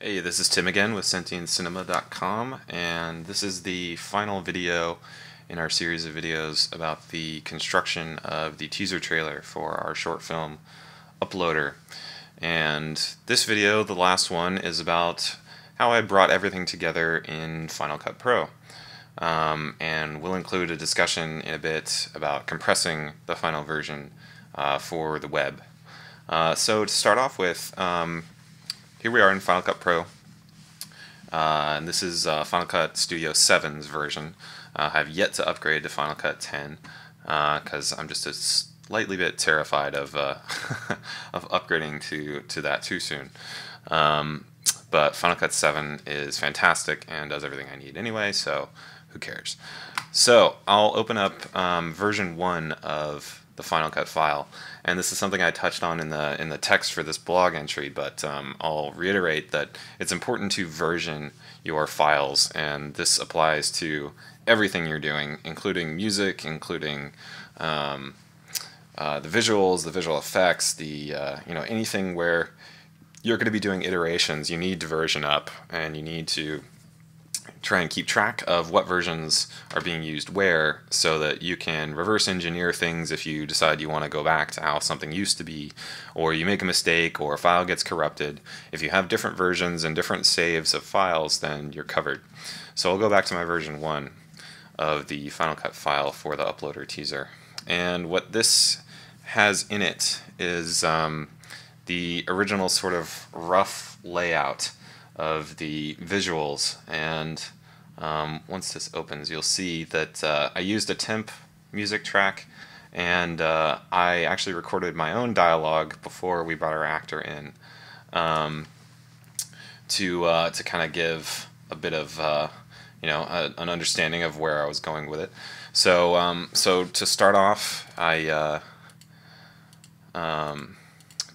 Hey, this is Tim again with sentientcinema.com, and this is the final video in our series of videos about the construction of the teaser trailer for our short film Uploader. And this video, the last one, is about how I brought everything together in Final Cut Pro. And we'll include a discussion in a bit about compressing the final version for the web. So to start off with, here we are in Final Cut Pro, and this is Final Cut Studio 7's version. I have yet to upgrade to Final Cut 10 because I'm just a slightly bit terrified of of upgrading to that too soon. But Final Cut 7 is fantastic and does everything I need anyway, so who cares? So I'll open up version 1 of the Final Cut file, and this is something I touched on in the text for this blog entry, but I'll reiterate that it's important to version your files, and this applies to everything you're doing, including music, including the visuals, the visual effects, the anything where you're going to be doing iterations. You need to version up, and you need to try and keep track of what versions are being used where, so that you can reverse engineer things if you decide you want to go back to how something used to be, or you make a mistake, or a file gets corrupted. If you have different versions and different saves of files, then you're covered. So I'll go back to my version 1 of the Final Cut file for the Uploader teaser. And what this has in it is the original sort of rough layout of the visuals, and once this opens you'll see that I used a temp music track, and I actually recorded my own dialogue before we brought our actor in to kind of give a bit of an understanding of where I was going with it. So so to start off, I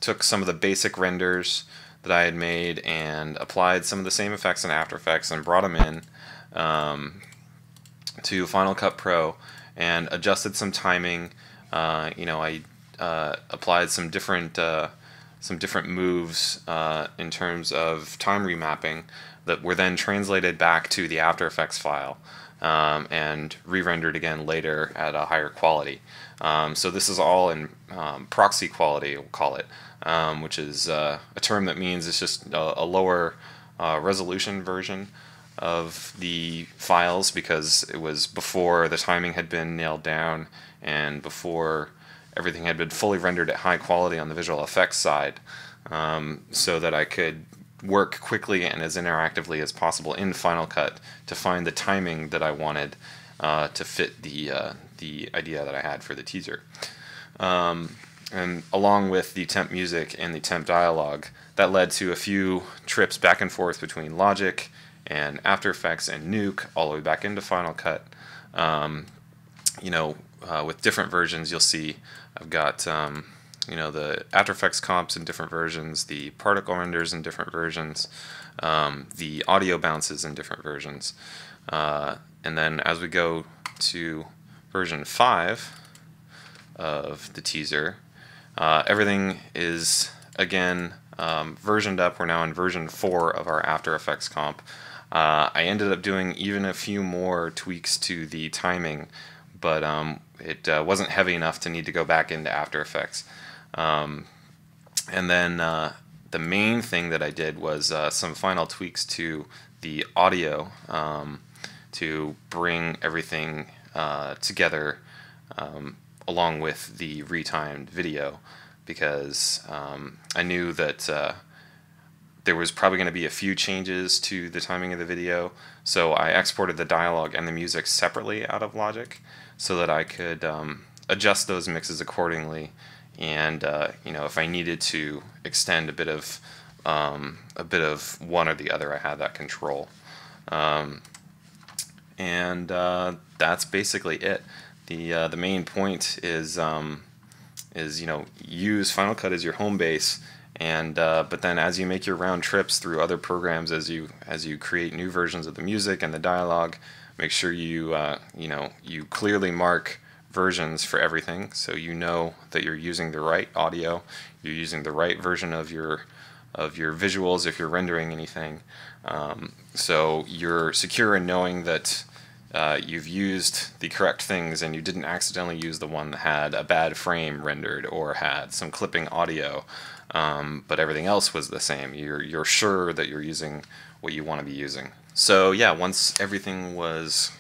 took some of the basic renders that I had made and applied some of the same effects in After Effects and brought them in to Final Cut Pro and adjusted some timing. I applied some different moves in terms of time remapping that were then translated back to the After Effects file and re-rendered again later at a higher quality. So this is all in proxy quality, we'll call it, which is a term that means it's just a lower resolution version of the files, because it was before the timing had been nailed down and before everything had been fully rendered at high quality on the visual effects side, so that I could work quickly and as interactively as possible in Final Cut to find the timing that I wanted to fit the idea that I had for the teaser. And along with the temp music and the temp dialogue, that led to a few trips back and forth between Logic and After Effects and Nuke, all the way back into Final Cut. With different versions, you'll see I've got the After Effects comps in different versions, the particle renders in different versions, the audio bounces in different versions. And then as we go to version 5 of the teaser, everything is again versioned up. We're now in version 4 of our After Effects comp. I ended up doing even a few more tweaks to the timing, but it wasn't heavy enough to need to go back into After Effects. And then the main thing that I did was some final tweaks to the audio to bring everything together along with the retimed video, because I knew that there was probably going to be a few changes to the timing of the video, so I exported the dialogue and the music separately out of Logic so that I could adjust those mixes accordingly, and if I needed to extend a bit of one or the other, I had that control. And that's basically it. The main point is use Final Cut as your home base, and but then as you make your round trips through other programs, as you create new versions of the music and the dialogue, make sure you you clearly mark versions for everything, so you know that you're using the right audio, you're using the right version of your your visuals if you're rendering anything. So you're secure in knowing that you've used the correct things and you didn't accidentally use the one that had a bad frame rendered or had some clipping audio, but everything else was the same. You're sure that you're using what you want to be using. So yeah, once everything was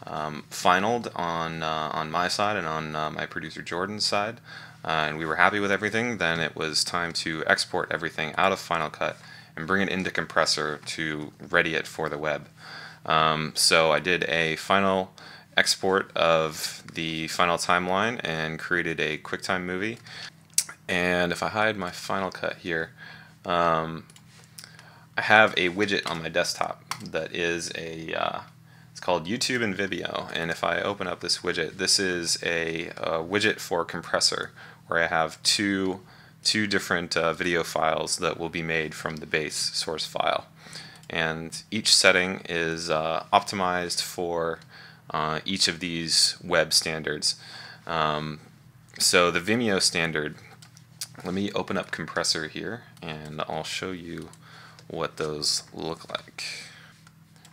finalized on my side and on my producer Jordan's side, and we were happy with everything, then it was time to export everything out of Final Cut and bring it into Compressor to ready it for the web. So I did a final export of the final timeline and created a QuickTime movie. And if I hide my Final Cut here, I have a widget on my desktop that is it's called YouTube and Vimeo. And if I open up this widget, this is a widget for Compressor, where I have two different video files that will be made from the base source file. And each setting is optimized for each of these web standards. So the Vimeo standard, let me open up Compressor here and I'll show you what those look like.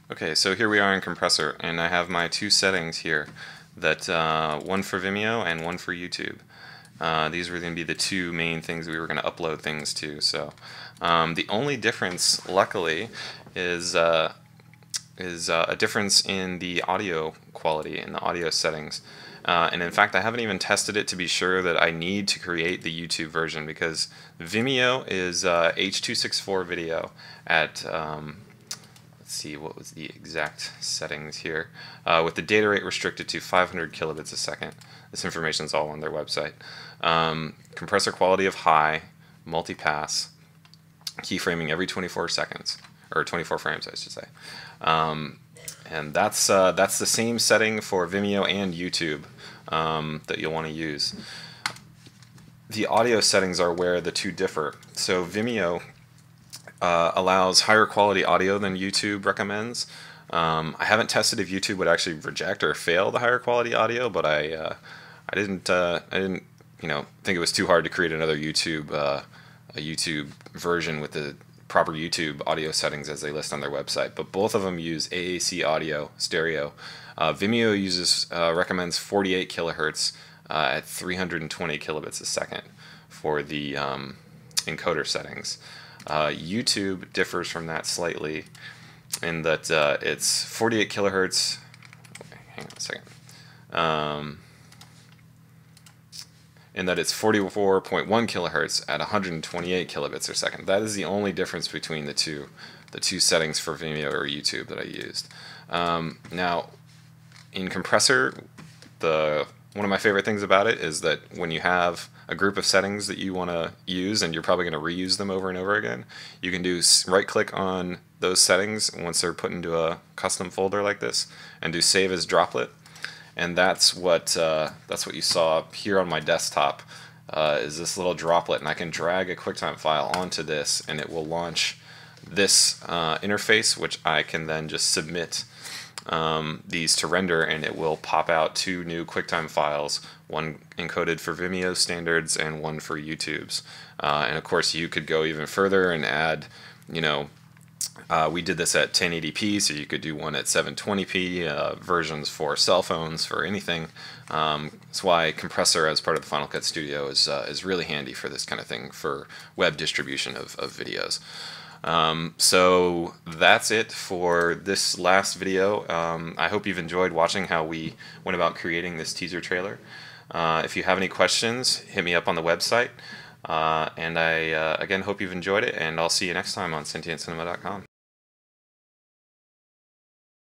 Okay, so here we are in Compressor, and I have my two settings here, that one for Vimeo and one for YouTube. These were going to be the two main things we were going to upload things to. So the only difference, luckily, is a difference in the audio quality, in the audio settings. And in fact, I haven't even tested it to be sure that I need to create the YouTube version, because Vimeo is H.264 video at, let's see, what was the exact settings here, with the data rate restricted to 500 kilobits a second. This information is all on their website. Compressor quality of high, multipass, keyframing every 24 seconds, or 24 frames, I should say. And that's the same setting for Vimeo and YouTube that you'll want to use. The audio settings are where the two differ. So Vimeo allows higher quality audio than YouTube recommends. I haven't tested if YouTube would actually reject or fail the higher quality audio, but I didn't think it was too hard to create another YouTube a YouTube version with the proper YouTube audio settings as they list on their website. But both of them use AAC audio stereo. Vimeo recommends 48 kilohertz at 320 kilobits a second for the encoder settings. YouTube differs from that slightly in that it's 48 kilohertz. Hang on a second. In that it's 44.1 kilohertz at 128 kilobits per second. That is the only difference between the two settings for Vimeo or YouTube that I used. Now, in Compressor, one of my favorite things about it is that when you have a group of settings that you want to use, and you're probably going to reuse them over and over again, you can do right-click on those settings once they're put into a custom folder like this, and do Save as Droplet. And that's what you saw here on my desktop, is this little droplet, and I can drag a QuickTime file onto this, and it will launch this interface, which I can then just submit these to render, and it will pop out two new QuickTime files, one encoded for Vimeo standards and one for YouTube's. And of course, you could go even further and add, we did this at 1080p, so you could do one at 720p, versions for cell phones, for anything. That's why Compressor, as part of the Final Cut Studio, is really handy for this kind of thing, for web distribution of videos. So that's it for this last video. I hope you've enjoyed watching how we went about creating this teaser trailer. If you have any questions, hit me up on the website. And I again hope you've enjoyed it, and I'll see you next time on SentientCinema.com.